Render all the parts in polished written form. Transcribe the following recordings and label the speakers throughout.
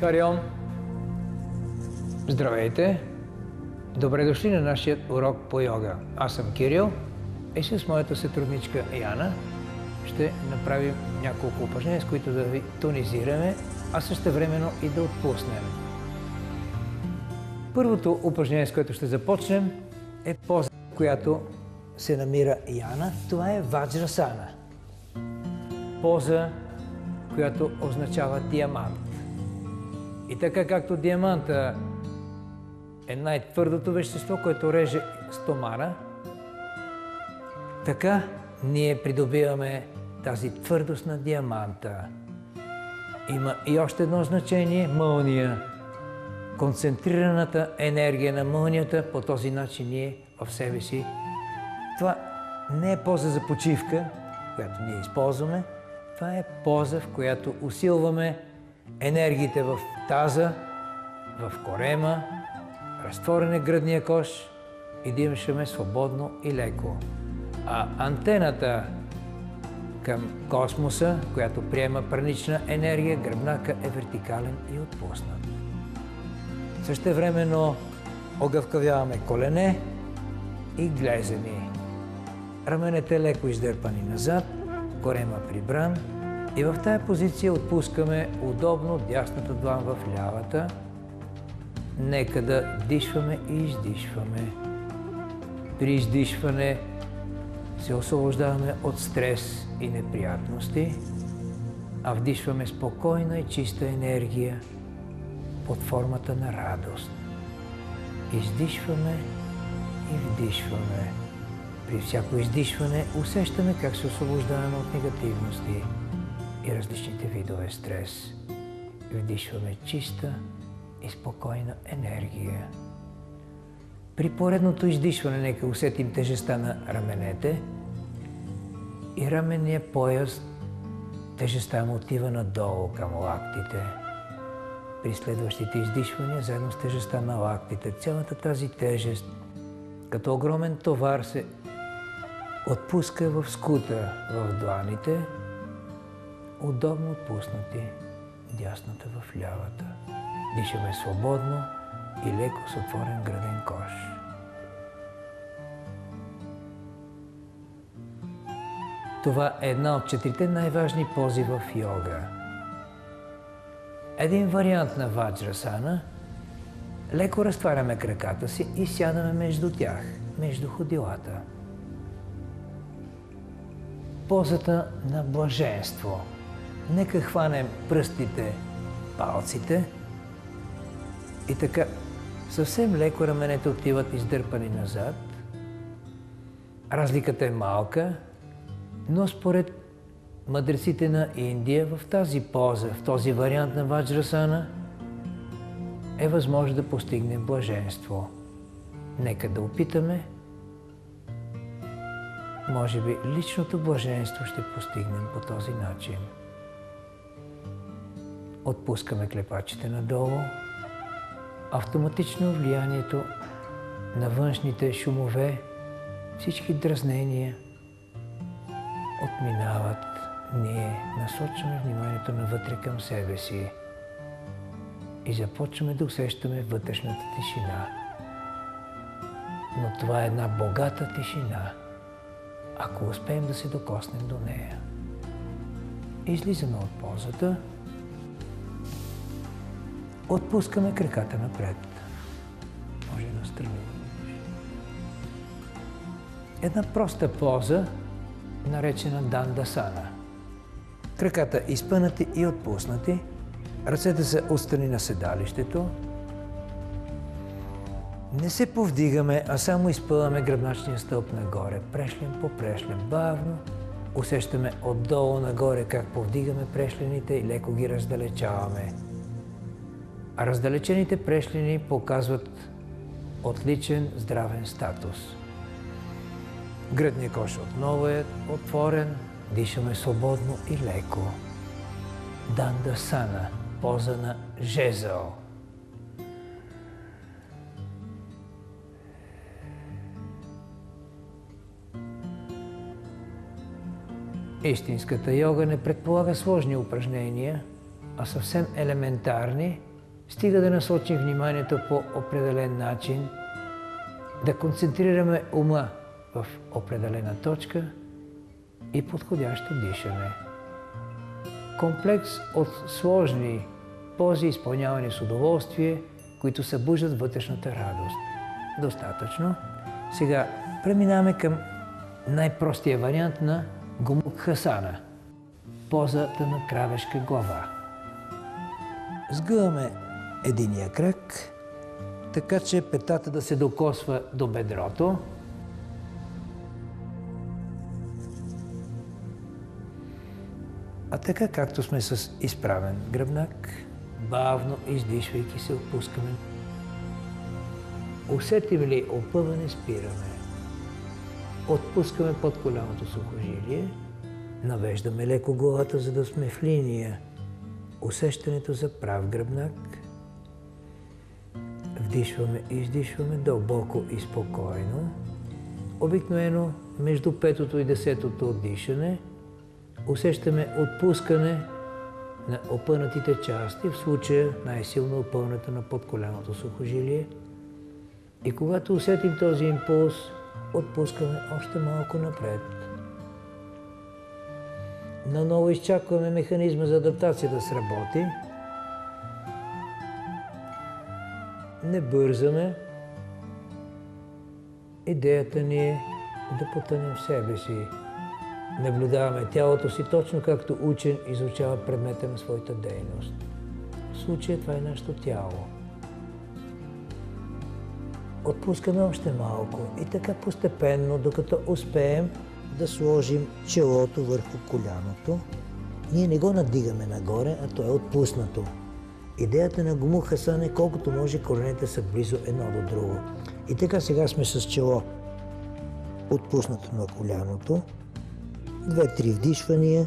Speaker 1: Харион! Здравейте! Добре дошли на нашия урок по йога. Аз съм Кирил и с моята сътрудничка Яна ще направим няколко упражнения, с които да ви тонизираме, а същевременно и да отпуснем. Първото упражнение, с което ще започнем, е поза, в която се намира Яна. Това е Ваджрасана. Поза, която означава диамант. И така както диаманта е най-твърдото вещество, което реже стомана, така ние придобиваме тази твърдост на диаманта. Има и още едно значение – мълния. Концентрираната енергия на мълнията, по този начин ние в себе си. Това не е поза за почивка, която ние използваме. Това е поза, в която усилваме енергиите в таза, в корема, разтворен е гръдния кош и дишаме свободно и леко. А антената към космоса, която приема пранична енергия, гръбнака е вертикален и отпуснат. Същевременно огъвкавяваме колене и глезени. Раменете леко издърпани назад, корема прибран и в тази позиция отпускаме удобно дясната длан в лявата. Нека да дишваме и издишваме. При издишване се освобождаваме от стрес и неприятности, а вдишваме спокойна и чиста енергия под формата на радост. Издишваме и вдишваме. При всяко издишване усещаме как се освобождаваме от негативности и различните видове стрес. Вдишваме чиста и спокойна енергия. При поредното издишване нека усетим тежестта на раменете и раменния пояс, тежестта му отива надолу към лактите. При следващите издишвания, заедно с тежестта на лактите, цялата тази тежест, като огромен товар, се отпуска в скута в дланите, удобно отпуснати, дясната в лявата. Дишаме свободно и леко с отворен гръден кош. Това е една от четирите най-важни пози в йога. Един вариант на Ваджрасана – леко разтваряме краката си и сядаме между тях, между ходилата. Позата на блаженство. Нека хванем пръстите, палците и така съвсем леко раменете отиват издърпани назад. Разликата е малка, но според мъдреците на Индия в тази поза, в този вариант на Ваджрасана е възможно да постигнем блаженство. Нека да опитаме. Може би личното блаженство ще постигнем по този начин. Отпускаме клепачите надолу. Автоматично влиянието на външните шумове, всички дразнения отминават. Ние насочваме вниманието навътре към себе си и започваме да усещаме вътрешната тишина. Но това е една богата тишина, ако успеем да се докоснем до нея. Излизаме от позата. Отпускаме краката напред. Може да настрани. Една проста поза, наречена Дандасана. Краката изпънати и отпуснати. Ръцете са отстрани на седалището. Не се повдигаме, а само изпъваме гръбначния стълб нагоре. Прешлен по прешлен, бавно. Усещаме отдолу нагоре как повдигаме прешлените и леко ги раздалечаваме. А раздалечените прешлени показват отличен здравен статус. Гръдният кош отново е отворен, дишаме свободно и леко. Дандасана, поза на жезъл. Истинската йога не предполага сложни упражнения, а съвсем елементарни, стига да насочим вниманието по определен начин, да концентрираме ума в определена точка и подходящо дишане. Комплекс от сложни пози, изпълнявани с удоволствие, които събуждат вътрешната радост. Достатъчно. Сега преминаваме към най-простия вариант на Гомукхасана. Позата на кравешка глава. Сгъваме единия крак, така че петата да се докосва до бедрото. А така както сме с изправен гръбнак, бавно издишвайки се отпускаме. Усетим ли опъване, спираме. Отпускаме под коляното сухожилие, навеждаме леко главата, за да сме в линия. Усещането за прав гръбнак. Вдишваме и издишваме дълбоко и спокойно. Обикновено между петото и 10-то дишане усещаме отпускане на опънатите части, в случая най-силно опъването на подколяното сухожилие. И когато усетим този импулс, отпускаме още малко напред. Наново изчакваме механизма за адаптация да сработи. Не бързаме. Идеята ни е да потънем в себе си. Наблюдаваме тялото си точно както учен изучава предмета на своята дейност. В случая това е нашето тяло. Отпускаме още малко и така постепенно, докато успеем да сложим челото върху коляното. Ние не го надигаме нагоре, а то е отпуснато. Идеята на Гомукхасана е колкото може коленете са близо едно до друго. И така сега сме с чело отпуснато на коляното. 2-3 вдишвания.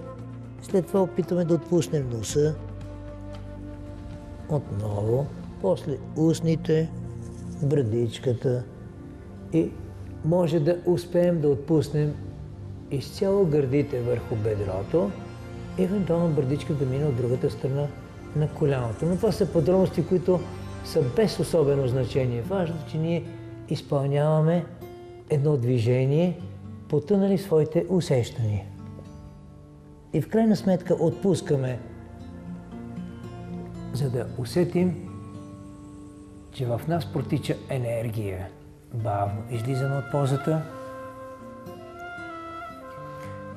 Speaker 1: След това опитваме да отпуснем носа. Отново. После устните, брадичката. И може да успеем да отпуснем изцяло гърдите върху бедрото. Евентуално брадичка да мине от другата страна на коляното. Но това са подробности, които са без особено значение. Важното, че ние изпълняваме едно движение, потънали своите усещания. И в крайна сметка отпускаме, за да усетим, че в нас протича енергия. Бавно излизаме от позата.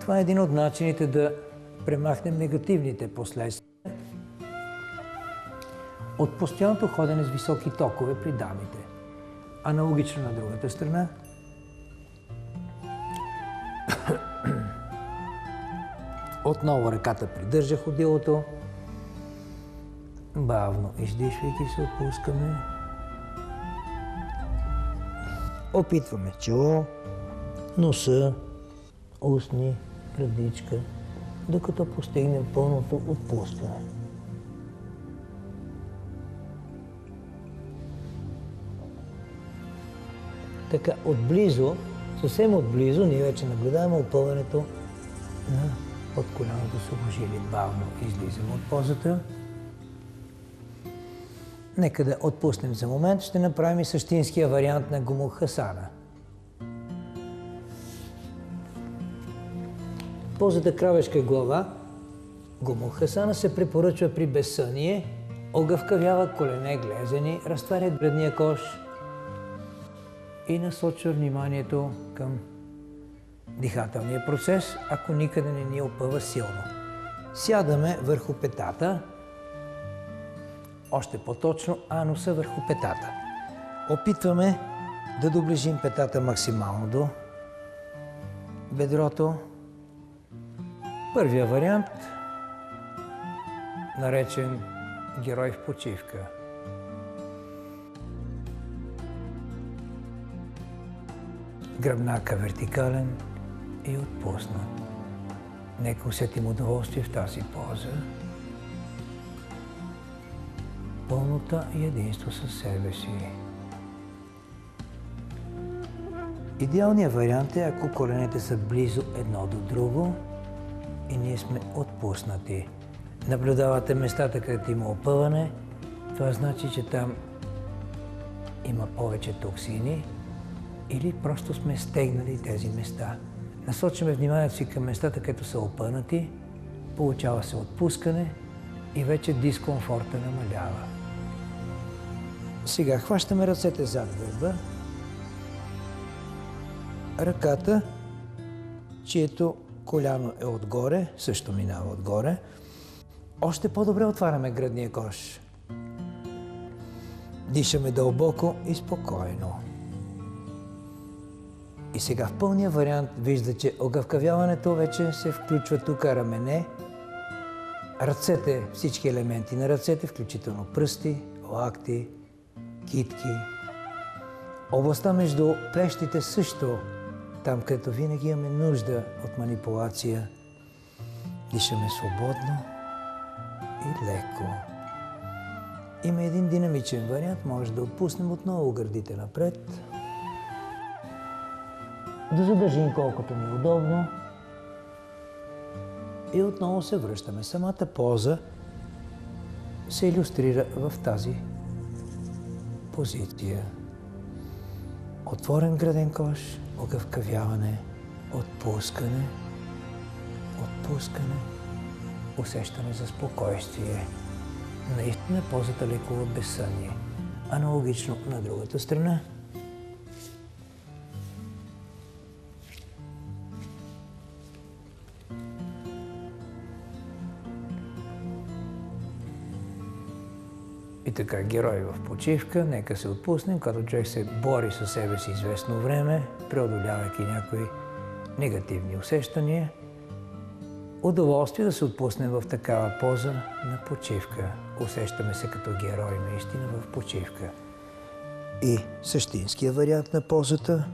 Speaker 1: Това е един от начините да премахнем негативните последствия от постоянното ходене с високи токове при дамите. Аналогично на другата страна. Отново ръката придържа ходилото. Бавно издишвайки се отпускаме. Опитваме чело, носа, устни, брадичка, докато постигнем пълното отпускане. Така отблизо, съвсем отблизо, ние вече наблюдаваме опъването на подколяното сухожилие. Бавно излизаме от позата. Нека да отпуснем за момент. Ще направим и същинския вариант на Гомукхасана. Позата кравешка глава, Гомукхасана, се препоръчва при безсъние, огъвкавява колене, глезени, разтваря гръдния кош и насочва вниманието към дихателния процес, ако никъде не ни опъва силно. Сядаме върху петата, още по-точно ануса върху петата. Опитваме да доближим петата максимално до бедрото. Първия вариант, наречен герой в почивка. Гръбнака вертикален и отпуснат. Нека усетим удоволствие в тази поза. Пълнота и единство със себе си. Идеалният вариант е, ако коленете са близо едно до друго и ние сме отпуснати. Наблюдавате местата, където има опъване. Това значи, че там има повече токсини или просто сме стегнали тези места. Насочваме вниманието си към местата, където са опънати, получава се отпускане и вече дискомфорта намалява. Сега хващаме ръцете зад гърба. Ръката, чието коляно е отгоре, също минава отгоре. Още по-добре отваряме гръдния кош. Дишаме дълбоко и спокойно. И сега в пълния вариант вижда, че огъвкавяването вече се включва тук рамене, ръцете, всички елементи на ръцете, включително пръсти, лакти, китки. Областта между плещите също, там където винаги имаме нужда от манипулация. Дишаме свободно и леко. Има един динамичен вариант, може да отпуснем отново гърдите напред. Да задържим колкото ни е удобно. И отново се връщаме. Самата поза се илюстрира в тази позиция. Отворен гръден кош, огъвкавяване, отпускане, отпускане, усещане за спокойствие. Наистина позата лекува безсъние. Аналогично на другата страна. И така, герой в почивка, нека се отпуснем, като човек се бори със себе си известно време, преодолявайки някои негативни усещания. Удоволствие да се отпуснем в такава поза на почивка. Усещаме се като герой наистина в почивка. И същинския вариант на позата.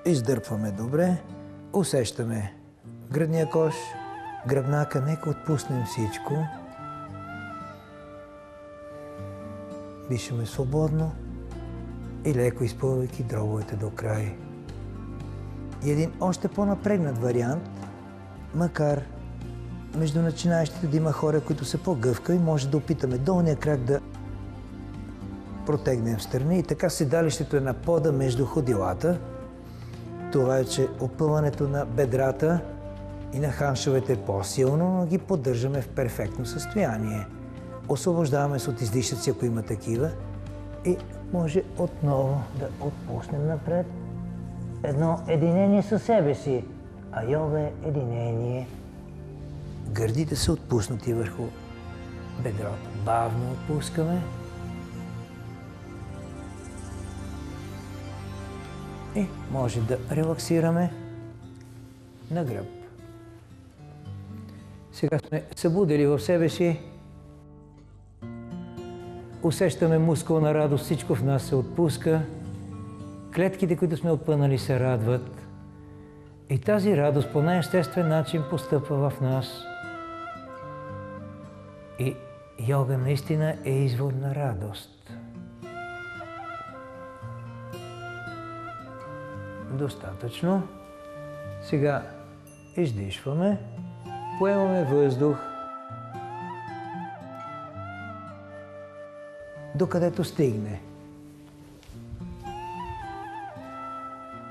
Speaker 1: Издърпваме добре, усещаме гръдния кош, гръбнака, нека отпуснем всичко. Дишаме свободно и леко изпълвайки дробовете до край. И един още по-напрегнат вариант, макар между начинаещите да има хора, които са по-гъвкави, може да опитаме долния крак да протегнем в страни и така седалището е на пода между ходилата. Това е, че опъването на бедрата и на ханшовете е по-силно, но ги поддържаме в перфектно състояние. Освобождаваме се от излишъци, ако има такива, и може отново да отпуснем напред. Едно единение със себе си, а йога е единение. Гърдите са отпуснати върху бедрото. Бавно отпускаме. И може да релаксираме на гръб. Сега сме събудили в себе си. Усещаме мускулна радост, всичко в нас се отпуска. Клетките, които сме опънали, се радват. И тази радост по най-естествен начин постъпва в нас. И йога наистина е извор на радост. Достатъчно. Сега издишваме, поемаме въздух, докъдето стигне.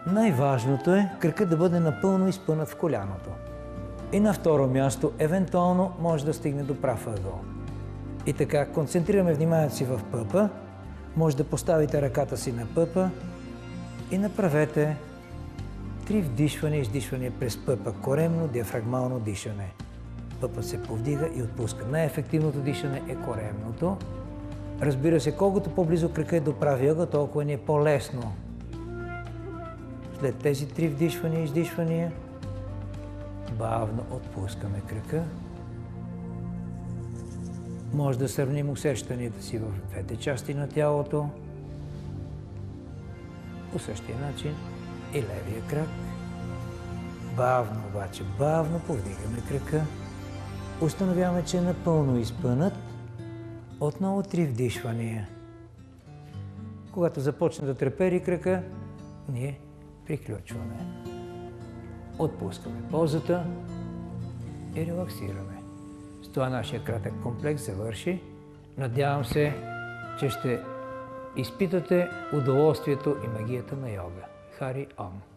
Speaker 1: Най-важното е кракът да бъде напълно изпънат в коляното. И на второ място, евентуално, може да стигне до прав ъгъл. И така, концентрираме вниманието си в пъпа, може да поставите ръката си на пъпа и направете 3 вдишвания и издишвания през пъпа. Коремно, диафрагмално дишане. Пъпът се повдига и отпуска. Най-ефективното дишане е коремното. Разбира се, колкото по-близо крака е до правия ъгъл, толкова ни е по-лесно. След тези 3 вдишвания и издишвания, бавно отпускаме крака. Може да сравним усещанията си в двете части на тялото. По същия начин и левия крак. Бавно, обаче бавно повдигаме крака. Установяваме, че е напълно изпънат. Отново 3 вдишвания. Когато започне да трепери крака, ние приключваме. отпускаме позата и релаксираме. С това нашия кратък комплекс завърши. Надявам се, че ще изпитате удоволствието и магията на йога. Хари Ом!